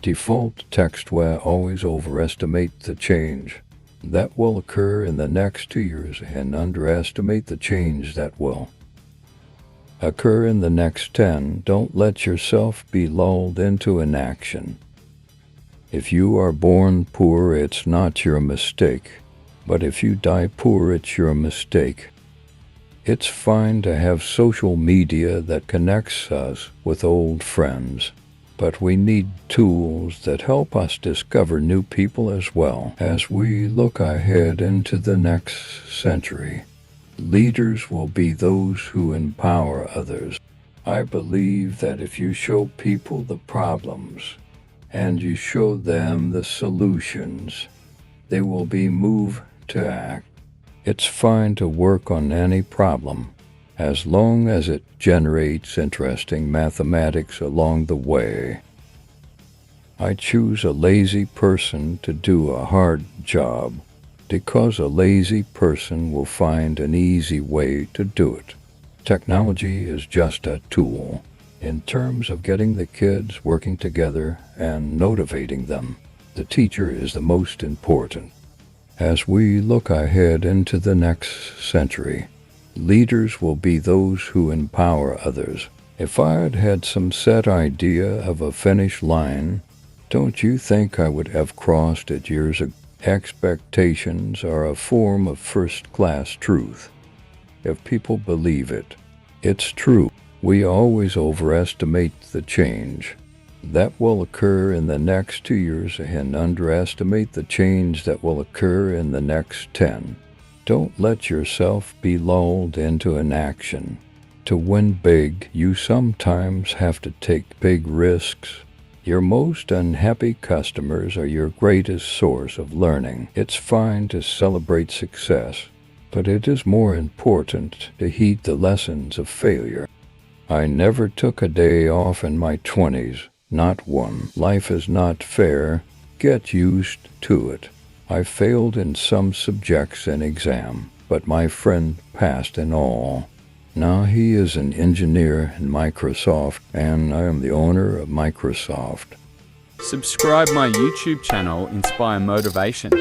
Default text will always overestimate the change that will occur in the next 2 years and underestimate the change that will occur in the next 10. Don't let yourself be lulled into inaction. If you are born poor, it's not your mistake. But if you die poor, it's your mistake. It's fine to have social media that connects us with old friends, but we need tools that help us discover new people as well. As we look ahead into the next century, leaders will be those who empower others. I believe that if you show people the problems and you show them the solutions, they will be moved to act. It's fine to work on any problem, as long as it generates interesting mathematics along the way. I choose a lazy person to do a hard job, because a lazy person will find an easy way to do it. Technology is just a tool in terms of getting the kids working together and motivating them. The teacher is the most important. As we look ahead into the next century, leaders will be those who empower others. If I had had some set idea of a finish line, don't you think I would have crossed it years ago? Expectations are a form of first-class truth. If people believe it, it's true. We always overestimate the change that will occur in the next 2 years and underestimate the change that will occur in the next 10. Don't let yourself be lulled into inaction. To win big, you sometimes have to take big risks. Your most unhappy customers are your greatest source of learning. It's fine to celebrate success, but it is more important to heed the lessons of failure. I never took a day off in my 20s. Not one. Life is not fair. Get used to it. I failed in some subjects in exam, but my friend passed in all. Now he is an engineer in Microsoft, and I am the owner of Microsoft. Subscribe my YouTube channel, Inspire Motivation.